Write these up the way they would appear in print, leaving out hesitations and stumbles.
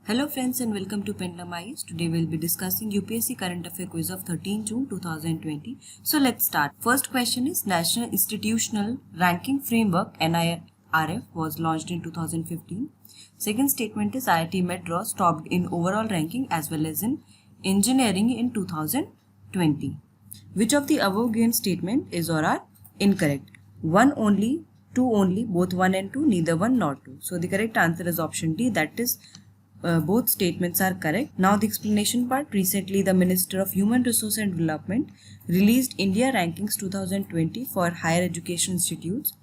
Hello friends and welcome to Pendulum IAS. Today we'll be discussing UPSC Current Affair Quiz of 13 June 2020. So let's start. First question is National Institutional Ranking Framework NIRF was launched in 2015. Second statement is IIT Madras topped in overall ranking as well as in engineering in 2020. Which of the above given statement is or are incorrect? One only, two only, both one and two, neither one nor two. So the correct answer is option D, that is both statements are correct. Now the explanation part. Recently the Minister of Human Resource and Development released India Rankings 2020 for higher education institutes.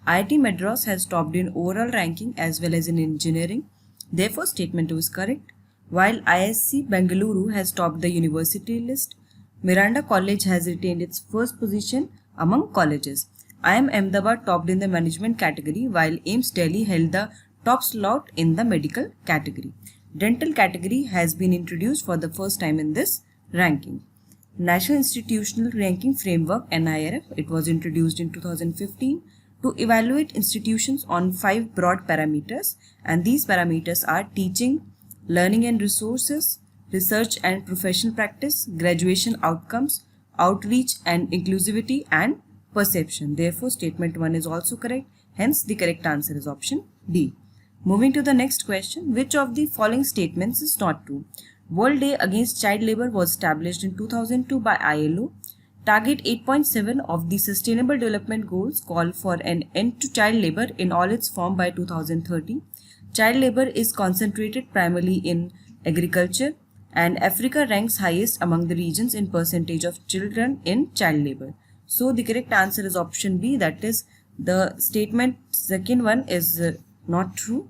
IIT Madras has topped in overall ranking as well as in engineering. Therefore statement 2 is correct. While ISC Bengaluru has topped the university list, Miranda College has retained its first position among colleges. IIM Ahmedabad topped in the management category while AIIMS Delhi held the top slot in the medical category. Dental category has been introduced for the first time in this ranking. National Institutional Ranking Framework NIRF, it was introduced in 2015 to evaluate institutions on 5 broad parameters, and these parameters are teaching, learning and resources, research and professional practice, graduation outcomes, outreach and inclusivity, and perception. Therefore statement 1 is also correct. Hence the correct answer is option D. Moving to the next question, which of the following statements is not true? World Day Against Child Labour was established in 2002 by ILO. Target 8.7 of the Sustainable Development Goals call for an end to child labour in all its form by 2030. Child labour is concentrated primarily in agriculture, and Africa ranks highest among the regions in percentage of children in child labour. So the correct answer is option B, that is the statement second one is not true.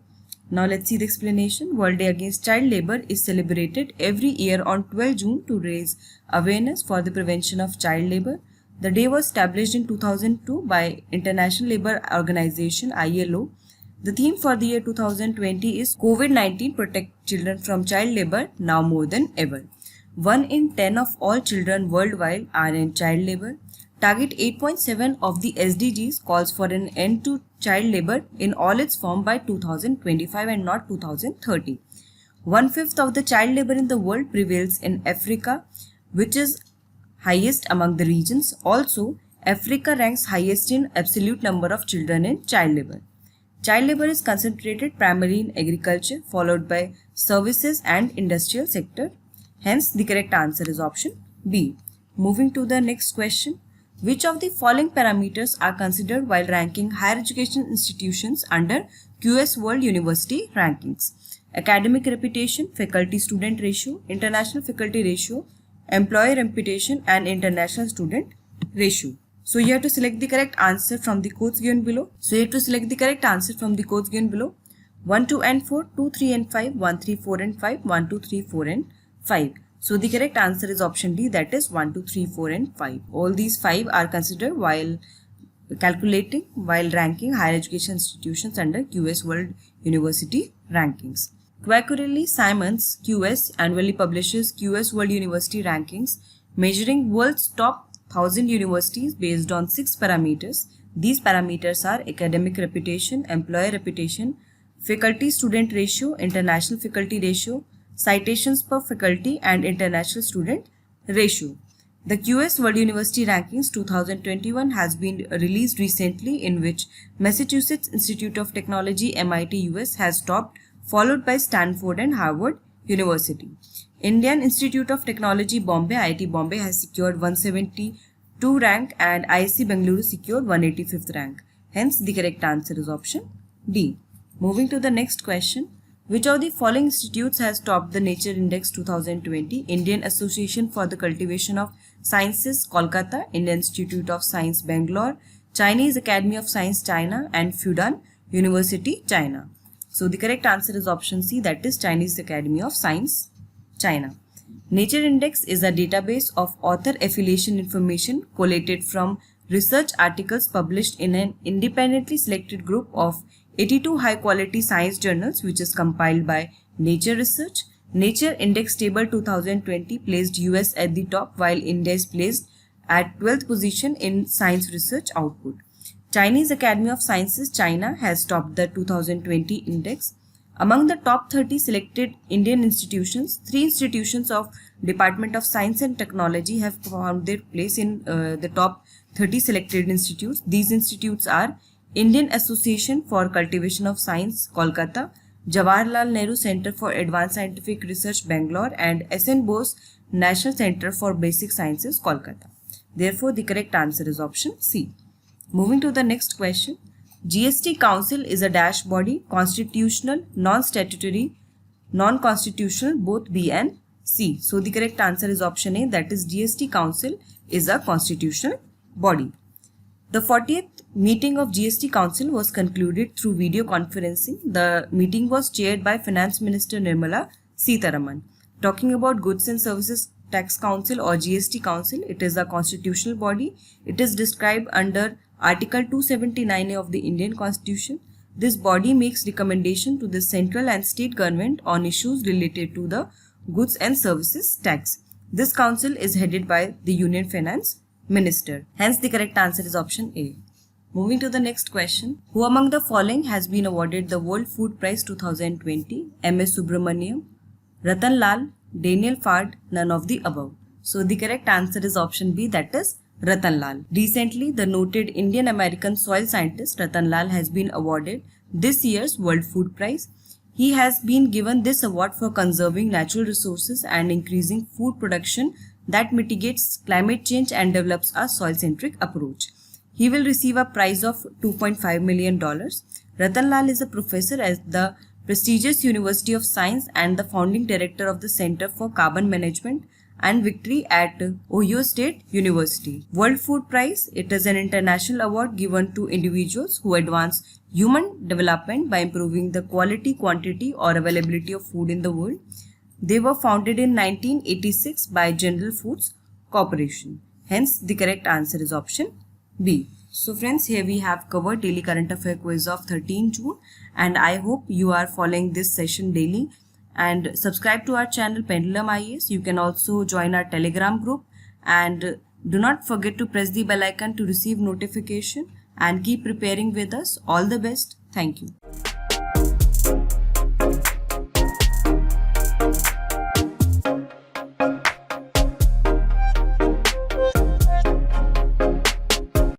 Now let's see the explanation. World Day Against Child Labour is celebrated every year on 12 June to raise awareness for the prevention of child labour. The day was established in 2002 by International Labour Organization ILO. The theme for the year 2020 is COVID-19 Protect Children from Child Labour now more than ever. 1 in 10 of all children worldwide are in child labour. Target 8.7 of the SDGs calls for an end to child labour in all its form by 2025 and not 2030. 1/5 of the child labour in the world prevails in Africa, which is highest among the regions. Also, Africa ranks highest in absolute number of children in child labour. Child labour is concentrated primarily in agriculture, followed by services and industrial sector. Hence, the correct answer is option B. Moving to the next question. Which of the following parameters are considered while ranking higher education institutions under QS World University Rankings? Academic reputation, faculty-student ratio, international faculty ratio, employer reputation, and international student ratio. So you have to select the correct answer from the codes given below. 1, 2 and 4, 2, 3 and 5, 1, 3, 4 and 5, 1, 2, 3, 4 and 5. So the correct answer is option D, that is 1, 2, 3, 4 and 5. All these 5 are considered while ranking higher education institutions under QS World University Rankings. Quacquarelli Simons QS annually publishes QS World University Rankings, measuring world's top 1000 universities based on 6 parameters. These parameters are academic reputation, employer reputation, faculty-student ratio, international faculty ratio, citations per faculty, and international student ratio. The QS World University Rankings 2021 has been released recently, in which Massachusetts Institute of Technology MIT US has topped, followed by Stanford and Harvard University. Indian Institute of Technology Bombay IIT Bombay has secured 172 rank and IISc Bengaluru secured 185th rank. Hence the correct answer is option D. Moving to the next question. Which of the following institutes has topped the Nature Index 2020? Indian Association for the Cultivation of Sciences, Kolkata, Indian Institute of Science, Bangalore, Chinese Academy of Science, China, and Fudan University, China. So the correct answer is option C, that is Chinese Academy of Science, China. Nature Index is a database of author affiliation information collated from research articles published in an independently selected group of 82 high-quality science journals, which is compiled by Nature Research. Nature Index Table 2020 placed US at the top, while India is placed at 12th position in science research output. Chinese Academy of Sciences, China has topped the 2020 index. Among the top 30 selected Indian institutions, 3 institutions of Department of Science and Technology have found their place in the top 30 selected institutes. These institutes are Indian Association for Cultivation of Science, Kolkata, Jawaharlal Nehru Center for Advanced Scientific Research, Bangalore, and S.N. Bose National Center for Basic Sciences, Kolkata. Therefore, the correct answer is option C. Moving to the next question. GST Council is a dash body, constitutional, non-statutory, non-constitutional, both B and C. So the correct answer is option A, that is GST Council is a constitutional body. The 40th meeting of GST Council was concluded through video conferencing. The meeting was chaired by Finance Minister Nirmala Sitharaman. Talking about Goods and Services Tax Council or GST Council, it is a constitutional body. It is described under Article 279A of the Indian Constitution. This body makes recommendation to the central and state government on issues related to the goods and services tax. This council is headed by the Union Finance Minister. Hence, the correct answer is option A. Moving to the next question. Who among the following has been awarded the World Food Prize 2020? M.S. Subramaniam, Ratan Lal, Daniel Fard, none of the above. So the correct answer is option B, that is Ratan Lal. Recently, the noted Indian-American soil scientist Ratan Lal has been awarded this year's World Food Prize. He has been given this award for conserving natural resources and increasing food production that mitigates climate change and develops a soil-centric approach. He will receive a prize of $2.5 million. Ratan Lal is a professor at the prestigious University of Science and the founding director of the Center for Carbon Management and Victory at Ohio State University. World Food Prize, it is an international award given to individuals who advance human development by improving the quality, quantity or availability of food in the world. They were founded in 1986 by General Foods Corporation. Hence, the correct answer is option B. So friends, here we have covered daily current affair quiz of 13 June and I hope you are following this session daily. And subscribe to our channel Pendulum IAS. You can also join our Telegram group and do not forget to press the bell icon to receive notification and keep preparing with us. All the best. Thank you.